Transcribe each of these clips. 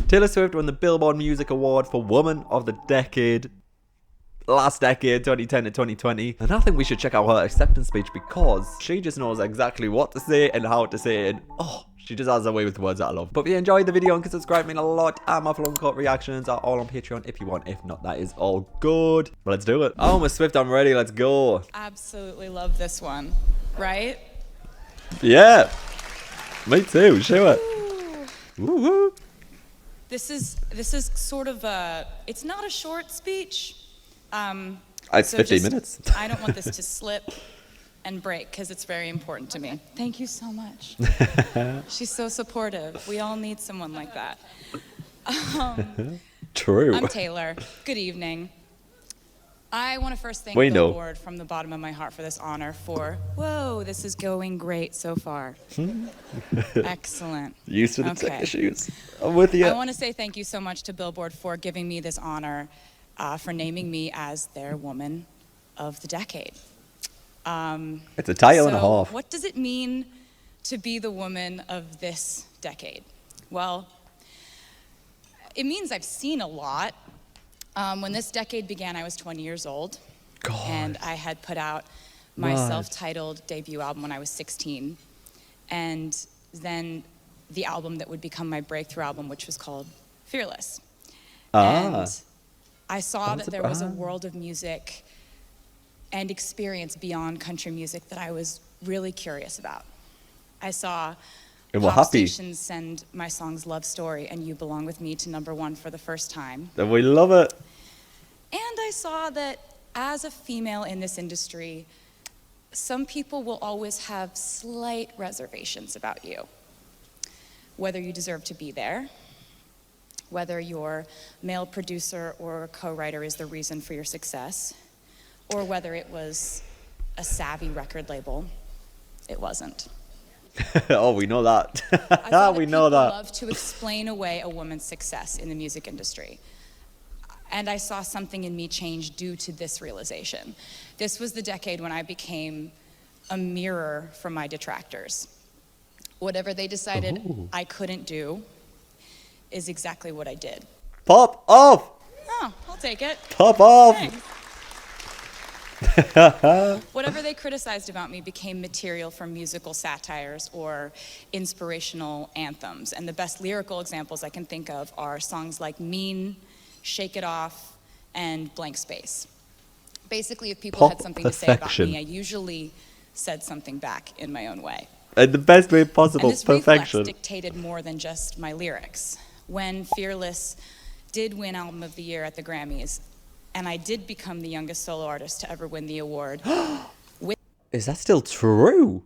Taylor Swift won the Billboard Music Award for Woman of the Decade. Last decade, 2010 to 2020. And I think we should check out her acceptance speech because she just knows exactly what to say and how to say it. And oh, she just has a way with words that I love. But if you enjoyed the video and can subscribe, mean a lot. And my Flung Court reactions are all on Patreon if you want. If not, that is all good. But let's do it. Oh, Miss Swift, I'm ready. Let's go. Absolutely love this one, right? Yeah. Me too. Show it. Woo-hoo. This is sort of it's not a short speech. It's 15 minutes. I don't want this to slip and break because it's very important to me. Thank you so much. She's so supportive. We all need someone like that. True. I'm Taylor. Good evening. I want to first thank Billboard from the bottom of my heart for this honor whoa, this is going great so far. Excellent. Used to the tech issues. I'm with you. I want to say thank you so much to Billboard for giving me this honor, for naming me as their Woman of the Decade. It's a title and a half. What does it mean to be the woman of this decade? Well, it means I've seen a lot. When this decade began, I was 20 years old. God. And I had put out my self-titled debut album when I was 16. And then the album that would become my breakthrough album, which was called Fearless. And I saw that there was a world of music and experience beyond country music that I was really curious about. I saw pop stations send my songs Love Story and You Belong With Me to #1 for the first time. And we love it. And I saw that as a female in this industry, some people will always have slight reservations about you. Whether you deserve to be there, whether your male producer or co-writer is the reason for your success, or whether it was a savvy record label. It wasn't. Oh, we know that. We know that. Love to explain away a woman's success in the music industry. And I saw something in me change due to this realization. This was the decade when I became a mirror for my detractors. Whatever they decided I couldn't do is exactly what I did. Pop off! Oh, I'll take it. Pop off! Whatever they criticized about me became material for musical satires or inspirational anthems. And the best lyrical examples I can think of are songs like Mean, Shake It Off, and Blank Space. Basically, if people had something to say about me, I usually said something back in my own way. In the best way possible, and this reflex dictated more than just my lyrics. When Fearless did win Album of the Year at the Grammys, and I did become the youngest solo artist to ever win the award. Is that still true?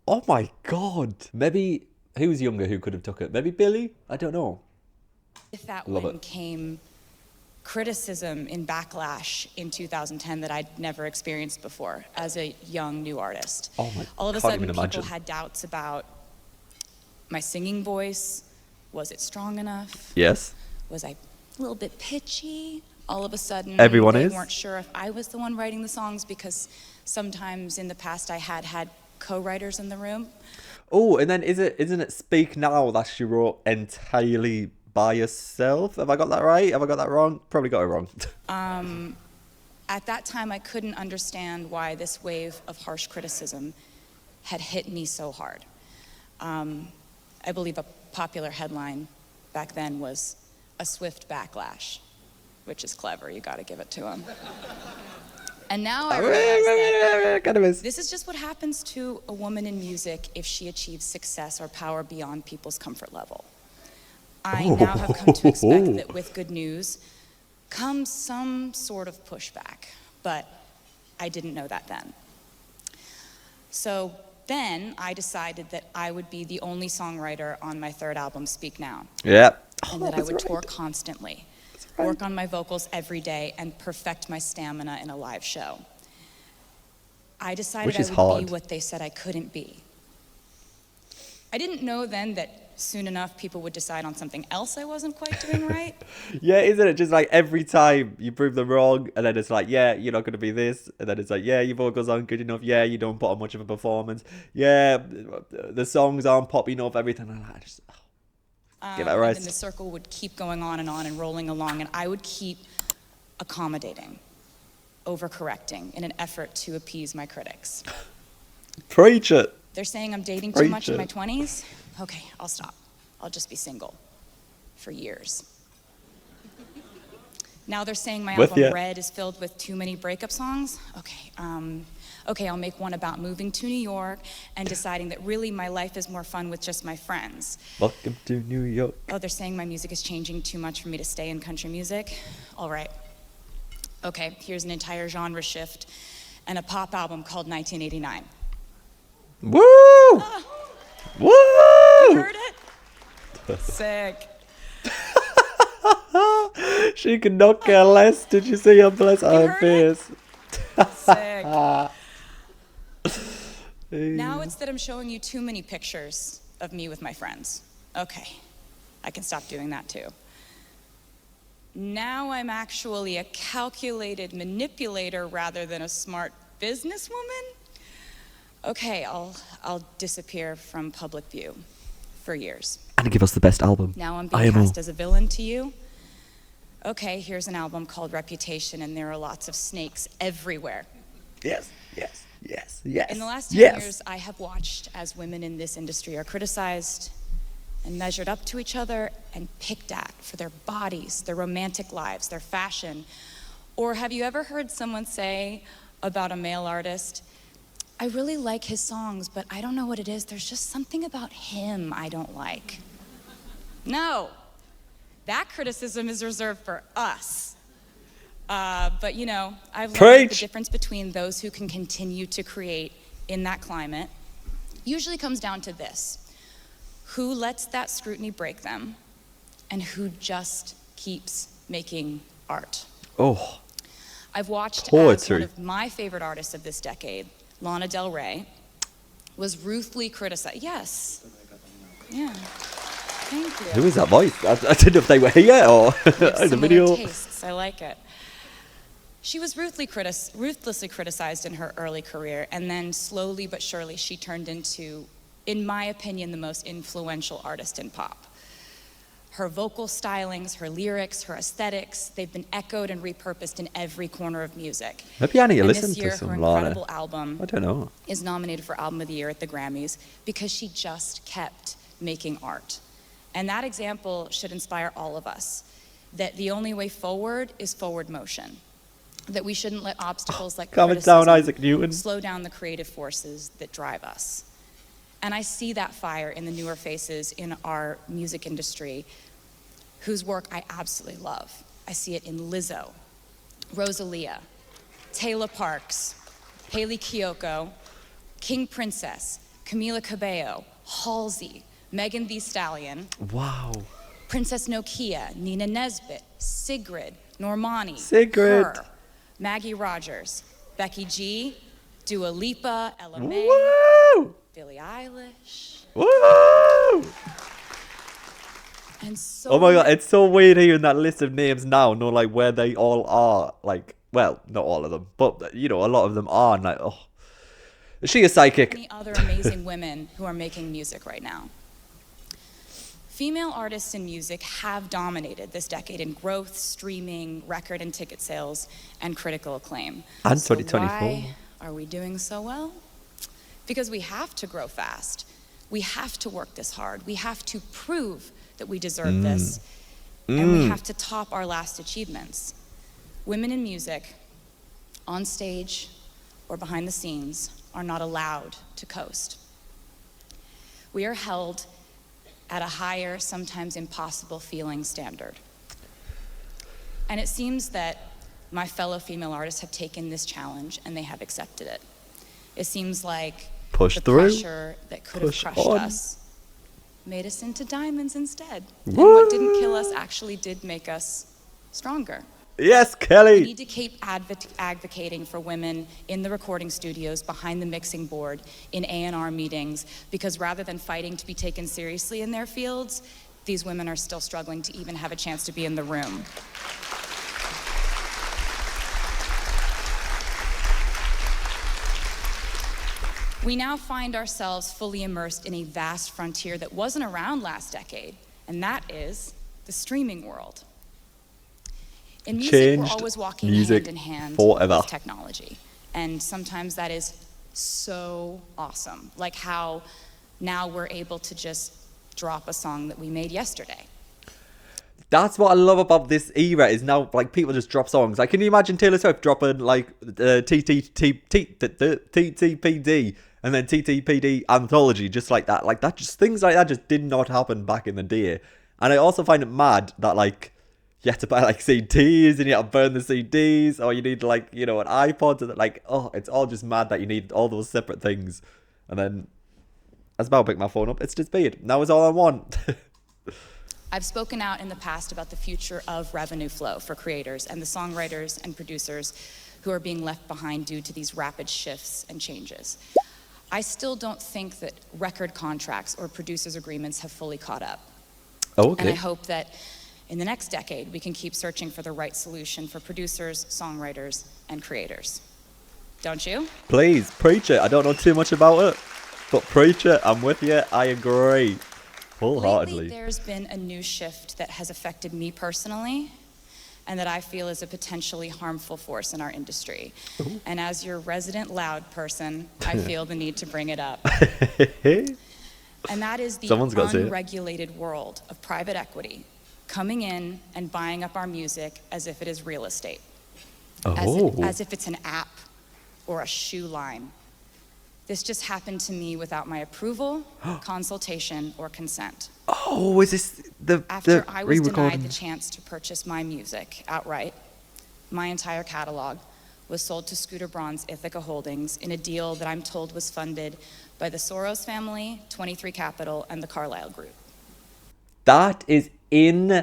Oh my God. Maybe, who's younger who could have took it? Maybe Billy? I don't know. With that win came criticism and backlash in 2010 that I'd never experienced before as a young new artist. Oh my, all of a sudden people had doubts about my singing voice. Was it strong enough? Yes. Was I a little bit pitchy? All of a sudden, they weren't sure if I was the one writing the songs because sometimes in the past I had co-writers in the room. Oh, and then isn't it Speak Now that she wrote entirely by herself? Have I got that right? Have I got that wrong? Probably got it wrong. At that time, I couldn't understand why this wave of harsh criticism had hit me so hard. I believe a popular headline back then was "A Swift Backlash," which is clever, you gotta give it to him. And now I realize that this is just what happens to a woman in music if she achieves success or power beyond people's comfort level. I now have come to expect that with good news comes some sort of pushback, but I didn't know that then. So then I decided that I would be the only songwriter on my third album, Speak Now. Yeah. And that I would tour constantly, work on my vocals every day, and perfect my stamina in a live show. I decided I would be what they said I couldn't be. I didn't know then that soon enough people would decide on something else I wasn't quite doing right. Yeah, isn't it just like every time you prove them wrong, and then it's like, yeah, you're not going to be this, and then it's like, yeah, your vocals aren't good enough, yeah, you don't put on much of a performance, yeah, the songs aren't popping enough, everything like that. Give it a And rest. then the circle would keep going on and rolling along, and I would keep accommodating, overcorrecting in an effort to appease my critics. Preach it. They're saying I'm dating too much in my Preach it. 20s? Okay, I'll stop. I'll just be single for years. Now they're saying my With album ya. Red is filled with too many breakup songs? Okay, I'll make one about moving to New York and deciding that really my life is more fun with just my friends. Welcome to New York. Oh, they're saying my music is changing too much for me to stay in country music? All right. Okay, here's an entire genre shift and a pop album called 1989. Woo! You Woo! heard it? Sick. She could not care less. Did you see her bless her heard face? Sick. Now it's that I'm showing you too many pictures of me with my friends. Okay, I can stop doing that too. Now I'm actually a calculated manipulator rather than a smart businesswoman. Okay, I'll disappear from public view for years. And give us the best album. Now I'm being IMO. cast as a villain to you. Okay, here's an album called Reputation, and there are lots of snakes everywhere. Yes, yes, yes, yes. In the last 10 yes. years, I have watched as women in this industry are criticized and measured up to each other and picked at for their bodies, their romantic lives, their fashion. Or have you ever heard someone say about a male artist, I really like his songs, but I don't know what it is. There's just something about him I don't like. No, that criticism is reserved for us. But you know, I've learned that the Preach. difference between those who can continue to create in that climate usually comes down to this. Who lets that scrutiny break them and who just keeps making art. Oh, I've watched as Poetry. one of my favorite artists of this decade, Lana Del Rey, was ruthlessly criticized. Yes. Yeah. Thank you. who is that voice? I didn't know if they were here or We have in the similar video. tastes. I like it. She was ruthlessly criticized in her early career, and then slowly but surely she turned into, in my opinion, the most influential artist in pop. Her vocal stylings, her lyrics, her aesthetics, they've been echoed and repurposed in every corner of music. Maybe I need to And listen this year, to some her Lana. incredible album I don't know. is nominated for Album of the Year at the Grammys because she just kept making art. And that example should inspire all of us, that the only way forward is forward motion, that we shouldn't let obstacles like Coming criticism down, Isaac Newton. slow down the creative forces that drive us. And I see that fire in the newer faces in our music industry whose work I absolutely love. I see it in Lizzo, Rosalia, Taylor Parks, Haley Kiyoko, King Princess, Camila Cabello, Halsey, Megan Thee Stallion, Wow. Princess Nokia, Nina Nesbitt, Sigrid, Normani, Sigrid. Her, Maggie Rogers, Becky G, Dua Lipa, Ella May, Woo! Billie Eilish, Woo! and so Oh my god, many- it's so weird hearing that list of names now, know like where they all are. Like, well, not all of them, but you know, a lot of them are. And like, oh, is she a psychic? many other amazing women who are making music right now. Female artists in music have dominated this decade in growth, streaming, record and ticket sales, and critical acclaim. And So 2024. why are we doing so well? Because we have to grow fast. We have to work this hard. We have to prove that we deserve this. And we have to top our last achievements. Women in music, on stage or behind the scenes, are not allowed to coast. We are held at a higher, sometimes impossible feeling standard. And it seems that my fellow female artists have taken this challenge and they have accepted it. It seems like Push the through. pressure that could have Push crushed on. us made us into diamonds instead. And Woo! what didn't kill us actually did make us stronger. Yes, We Kelly. need to keep advocating for women in the recording studios, behind the mixing board, in A&R meetings, because rather than fighting to be taken seriously in their fields, these women are still struggling to even have a chance to be in the room. We now find ourselves fully immersed in a vast frontier that wasn't around last decade, and that is the streaming world. In music, we're Changed always walking music hand in hand forever. with technology, and sometimes that is so awesome, like how now we're able to just drop a song that we made yesterday. That's what I love about this era is now, like, people just drop songs. Like, can you imagine Taylor Swift dropping, like, TTPD and then TTPD Anthology just like that? Like, that just, things like that just did not happen back in the day. And I also find it mad that, like, you have to buy, like, CDs and you have to burn the CDs, or you need, like, you know, an iPod. And, like, oh, it's all just mad that you need all those separate things. And then, I was about to pick my phone up. It's disappeared. Now it's all I want. I've spoken out in the past about the future of revenue flow for creators and the songwriters and producers who are being left behind due to these rapid shifts and changes. I still don't think that record contracts or producers' agreements have fully caught up. Oh, okay. And I hope that in the next decade, we can keep searching for the right solution for producers, songwriters, and creators. Don't you? Please, preach it. I don't know too much about it, but preach it. I'm with you. I agree. Wholeheartedly. Lately, there's been a new shift that has affected me personally and that I feel is a potentially harmful force in our industry. Ooh. And as your resident loud person, I feel the need to bring it up. And that is the unregulated world of private equity coming in and buying up our music as if it is real estate, as if it's an app or a shoe line. This just happened to me without my approval, consultation, or consent. Oh, is this After I was denied the chance to purchase my music outright, my entire catalog was sold to Scooter Braun's Ithaca Holdings in a deal that I'm told was funded by the Soros family, 23 Capital, and the Carlyle Group. That is insanity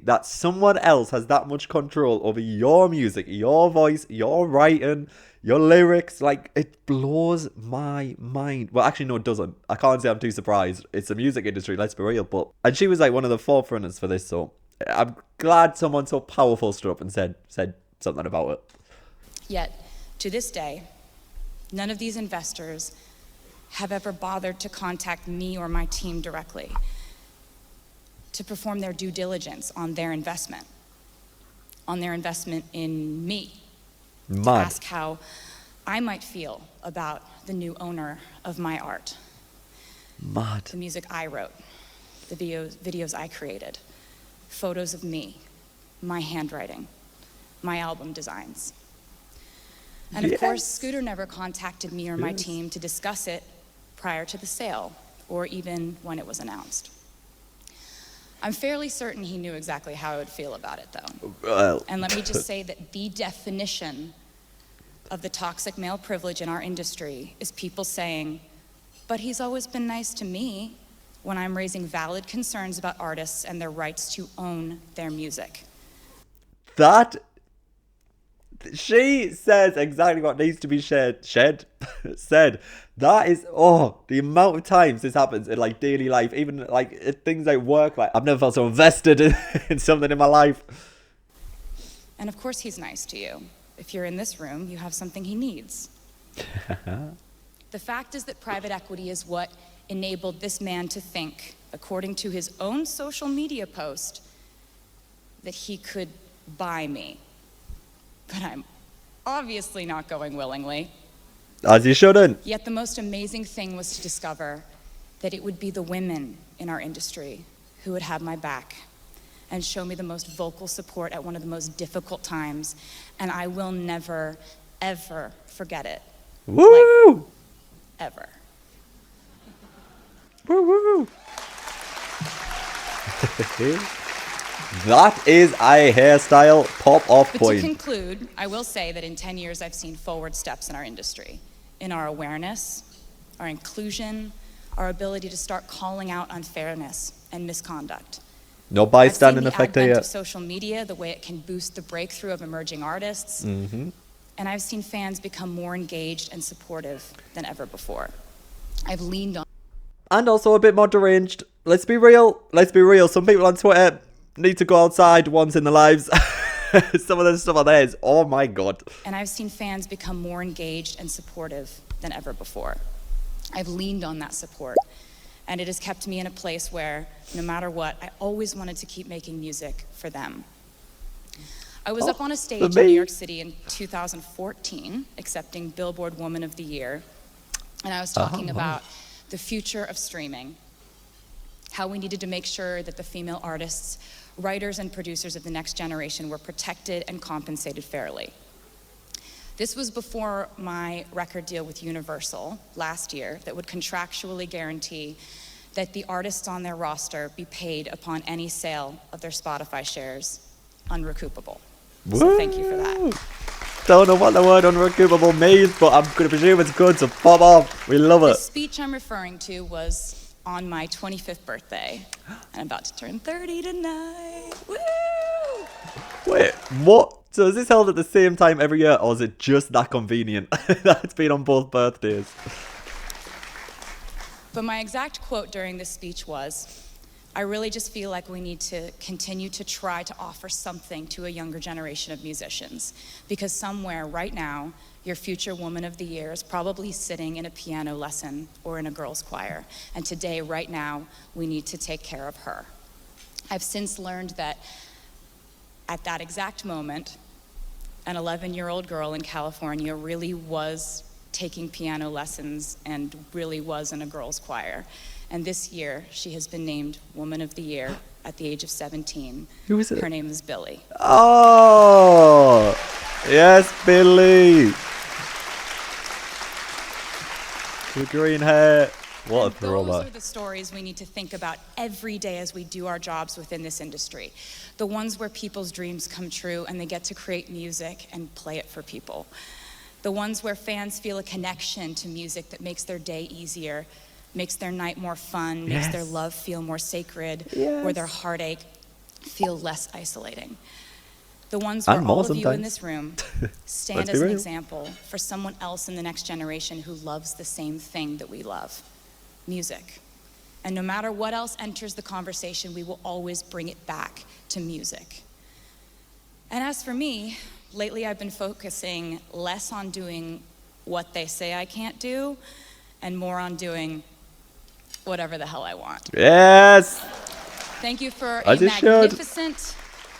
that someone else has that much control over your music, your voice, your writing, your lyrics. Like, it blows my mind. Well, actually, no, it doesn't. I can't say I'm too surprised. It's the music industry, let's be real. And she was like one of the forefronters for this, so I'm glad someone so powerful stood up and said something about it. Yet, to this day, none of these investors have ever bothered to contact me or my team directly to perform their due diligence on their investment in me. Mad. To ask how I might feel about the new owner of my art. Mad. The music I wrote, the videos I created, photos of me, my handwriting, my album designs. And of course, Scooter never contacted me or my team to discuss it prior to the sale, or even when it was announced. I'm fairly certain he knew exactly how I would feel about it, though. Well. And let me just say that the definition of the toxic male privilege in our industry is people saying, but he's always been nice to me, when I'm raising valid concerns about artists and their rights to own their music. She says exactly what needs to be said. That is, the amount of times this happens in, like, daily life, even, like, things like work. Like, I've never felt so invested in something in my life. And of course he's nice to you. If you're in this room, you have something he needs. The fact is that private equity is what enabled this man to think, according to his own social media post, that he could buy me. But I'm obviously not going willingly. As you shouldn't. Yet the most amazing thing was to discover that it would be the women in our industry who would have my back and show me the most vocal support at one of the most difficult times. And I will never, ever forget it. Woo! Like, ever. Woo woo! That is a hairstyle pop-off But point. to conclude, I will say that in 10 years, I've seen forward steps in our industry, in our awareness, our inclusion, our ability to start calling out unfairness and misconduct. No bystander effect I've seen the advent here. of social media, the way it can boost the breakthrough of emerging artists. Mm-hmm. And I've seen fans become more engaged and supportive than ever before. I've leaned on. And also a bit more deranged. Let's be real. Some people on Twitter need to go outside once in their lives. Some of the stuff on there is, oh my God. And I've seen fans become more engaged and supportive than ever before. I've leaned on that support. And it has kept me in a place where, no matter what, I always wanted to keep making music for them. I was up on a stage in New York City in 2014, accepting Billboard Woman of the Year, and I was talking about the future of streaming, how we needed to make sure that the female artists, writers, and producers of the next generation were protected and compensated fairly. This was before my record deal with Universal last year that would contractually guarantee that the artists on their roster be paid upon any sale of their Spotify shares unrecoupable. So thank you for that. Don't know what the word unrecoupable means, but I'm going to presume it's good, so pop off. We love it. The speech I'm referring to was on my 25th birthday, and I'm about to turn 30 tonight. Woo! Wait, what? So is this held at the same time every year, or is it just that convenient that it's been on both birthdays? But my exact quote during this speech was, I really just feel like we need to continue to try to offer something to a younger generation of musicians, because somewhere right now, your future Woman of the Year is probably sitting in a piano lesson or in a girls' choir. And today, right now, we need to take care of her. I've since learned that at that exact moment, an 11-year-old girl in California really was taking piano lessons and really was in a girls' choir. And this year, she has been named Woman of the Year at the age of 17. Who is it? Her name is Billy. Oh, yes, Billy. The green hair. What a throwback. Those are the stories we need to think about every day as we do our jobs within this industry. The ones where people's dreams come true and they get to create music and play it for people. The ones where fans feel a connection to music that makes their day easier, makes their night more fun, makes their love feel more sacred, or their heartache feel less isolating. The ones where all of you in this room stand as an example for someone else in the next generation who loves the same thing that we love, music. And no matter what else enters the conversation, we will always bring it back to music. And as for me, lately I've been focusing less on doing what they say I can't do and more on doing whatever the hell I want. Yes. Thank you for a magnificent,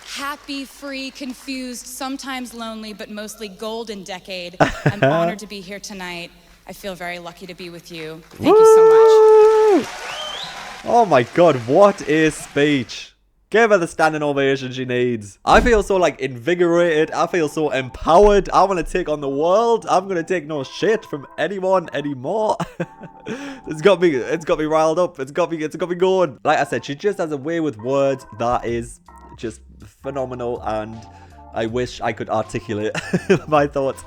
happy, free, confused, sometimes lonely, but mostly golden decade. I'm honored to be here tonight. I feel very lucky to be with you. Thank you so much. Oh my God, what a speech. Give her the standing ovation she needs. I feel so like invigorated. I feel so empowered. I want to take on the world. I'm going to take no shit from anyone anymore. It's got me riled up. It's got me going. Like I said, she just has a way with words that is just phenomenal, and I wish I could articulate my thoughts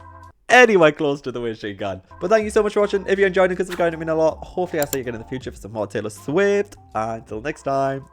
anywhere close to the way she can. But thank you so much for watching. If you enjoyed it, because it's going to mean a lot. Hopefully I'll see you again in the future for some more Taylor Swift. Until next time.